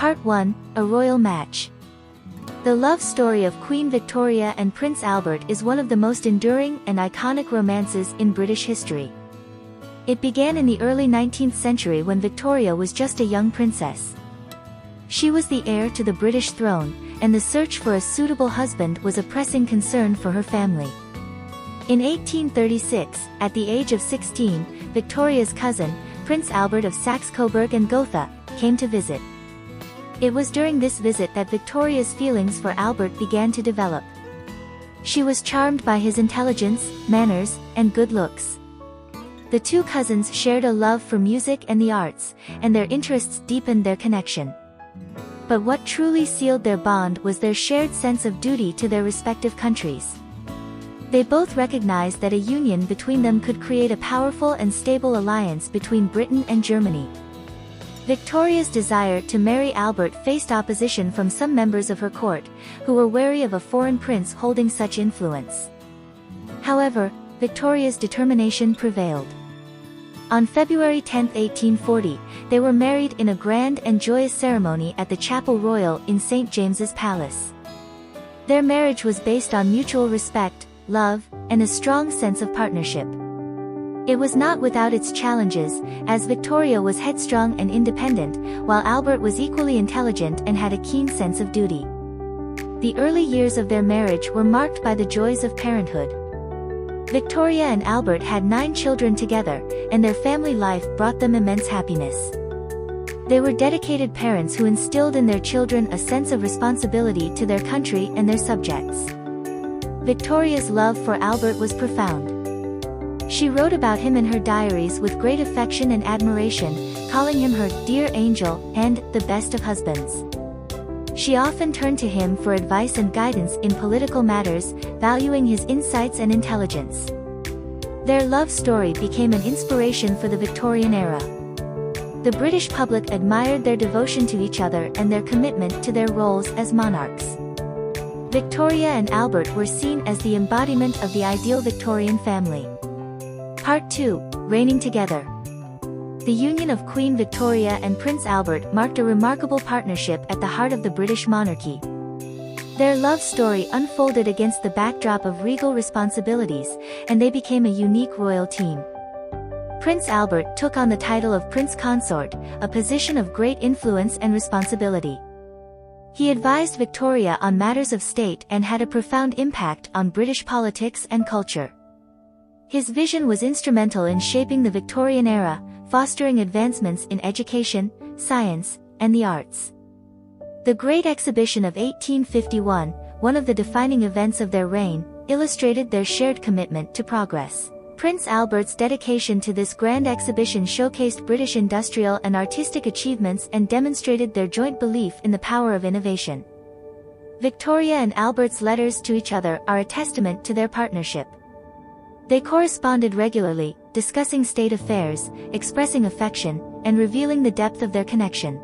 Part 1, A Royal Match. The love story of Queen Victoria and Prince Albert is one of the most enduring and iconic romances in British history. It began in the early 19th century when Victoria was just a young princess. She was the heir to the British throne, and the search for a suitable husband was a pressing concern for her family. In 1836, at the age of 16, Victoria's cousin, Prince Albert of Saxe-Coburg and Gotha, came to visit. It was during this visit that Victoria's feelings for Albert began to develop. She was charmed by his intelligence, manners, and good looks. The two cousins shared a love for music and the arts, and their interests deepened their connection. But what truly sealed their bond was their shared sense of duty to their respective countries. They both recognized that a union between them could create a powerful and stable alliance between Britain and Germany. Victoria's desire to marry Albert faced opposition from some members of her court, who were wary of a foreign prince holding such influence. However, Victoria's determination prevailed. On February 10, 1840, they were married in a grand and joyous ceremony at the Chapel Royal in St. James's Palace. Their marriage was based on mutual respect, love, and a strong sense of partnership. It was not without its challenges, as Victoria was headstrong and independent, while Albert was equally intelligent and had a keen sense of duty. The early years of their marriage were marked by the joys of parenthood. Victoria and Albert had 9 children together, and their family life brought them immense happiness. They were dedicated parents who instilled in their children a sense of responsibility to their country and their subjects. Victoria's love for Albert was profound. She wrote about him in her diaries with great affection and admiration, calling him her dear angel and the best of husbands. She often turned to him for advice and guidance in political matters, valuing his insights and intelligence. Their love story became an inspiration for the Victorian era. The British public admired their devotion to each other and their commitment to their roles as monarchs. Victoria and Albert were seen as the embodiment of the ideal Victorian family. Part 2, Reigning Together. The union of Queen Victoria and Prince Albert marked a remarkable partnership at the heart of the British monarchy. Their love story unfolded against the backdrop of regal responsibilities, and they became a unique royal team. Prince Albert took on the title of Prince Consort, a position of great influence and responsibility. He advised Victoria on matters of state and had a profound impact on British politics and culture. His vision was instrumental in shaping the Victorian era, fostering advancements in education, science, and the arts. The Great Exhibition of 1851, one of the defining events of their reign, illustrated their shared commitment to progress. Prince Albert's dedication to this grand exhibition showcased British industrial and artistic achievements and demonstrated their joint belief in the power of innovation. Victoria and Albert's letters to each other are a testament to their partnership. They corresponded regularly, discussing state affairs, expressing affection, and revealing the depth of their connection.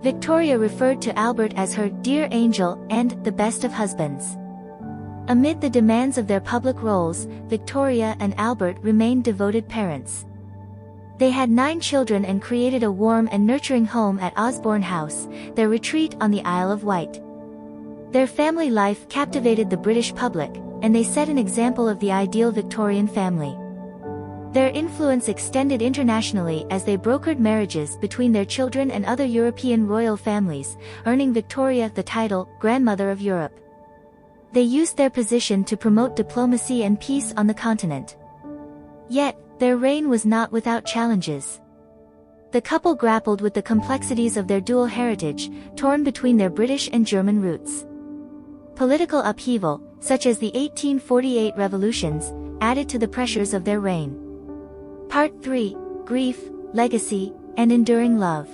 Victoria referred to Albert as her dear angel and the best of husbands. Amid the demands of their public roles, Victoria and Albert remained devoted parents. They had 9 children and created a warm and nurturing home at Osborne House, their retreat on the Isle of Wight. Their family life captivated the British public, and they set an example of the ideal Victorian family. Their influence extended internationally as they brokered marriages between their children and other European royal families, earning Victoria the title Grandmother of Europe. They used their position to promote diplomacy and peace on the continent. Yet, their reign was not without challenges. The couple grappled with the complexities of their dual heritage, torn between their British and German roots. Political upheaval, such as the 1848 revolutions, added to the pressures of their reign. Part 3, Grief, Legacy, and Enduring Love.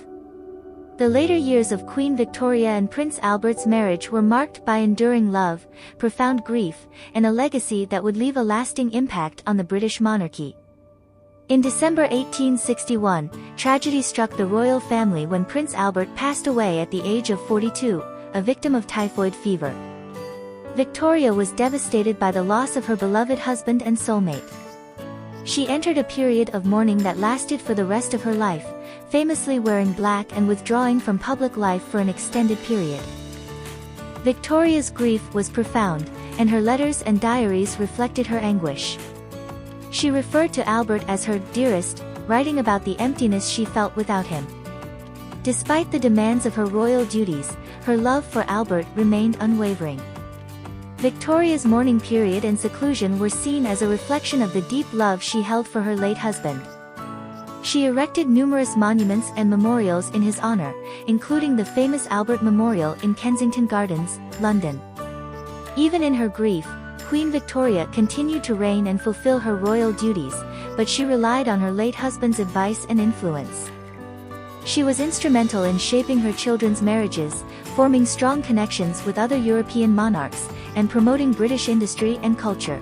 The later years of Queen Victoria and Prince Albert's marriage were marked by enduring love, profound grief, and a legacy that would leave a lasting impact on the British monarchy. In December 1861, tragedy struck the royal family when Prince Albert passed away at the age of 42, a victim of typhoid fever. Victoria was devastated by the loss of her beloved husband and soulmate. She entered a period of mourning that lasted for the rest of her life, famously wearing black and withdrawing from public life for an extended period. Victoria's grief was profound, and her letters and diaries reflected her anguish. She referred to Albert as her dearest, writing about the emptiness she felt without him. Despite the demands of her royal duties, her love for Albert remained unwavering. Victoria's mourning period and seclusion were seen as a reflection of the deep love she held for her late husband. She erected numerous monuments and memorials in his honor, including the famous Albert Memorial in Kensington Gardens, London. Even in her grief, Queen Victoria continued to reign and fulfill her royal duties, but she relied on her late husband's advice and influence. She was instrumental in shaping her children's marriages, forming strong connections with other European monarchs, and promoting British industry and culture.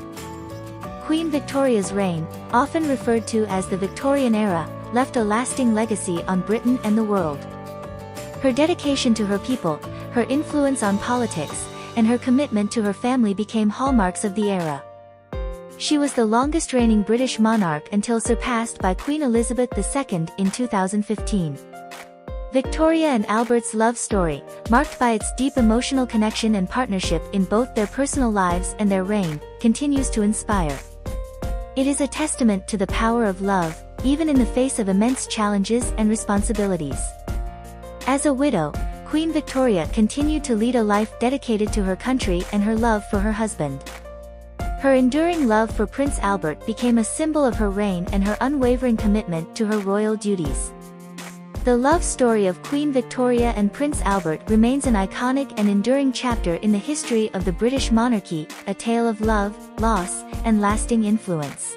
Queen Victoria's reign, often referred to as the Victorian era, left a lasting legacy on Britain and the world. Her dedication to her people, her influence on politics, and her commitment to her family became hallmarks of the era. She was the longest-reigning British monarch until surpassed by Queen Elizabeth II in 2015. Victoria and Albert's love story, marked by its deep emotional connection and partnership in both their personal lives and their reign, continues to inspire. It is a testament to the power of love, even in the face of immense challenges and responsibilities. As a widow, Queen Victoria continued to lead a life dedicated to her country and her love for her husband. Her enduring love for Prince Albert became a symbol of her reign and her unwavering commitment to her royal duties. The love story of Queen Victoria and Prince Albert remains an iconic and enduring chapter in the history of the British monarchy, a tale of love, loss, and lasting influence.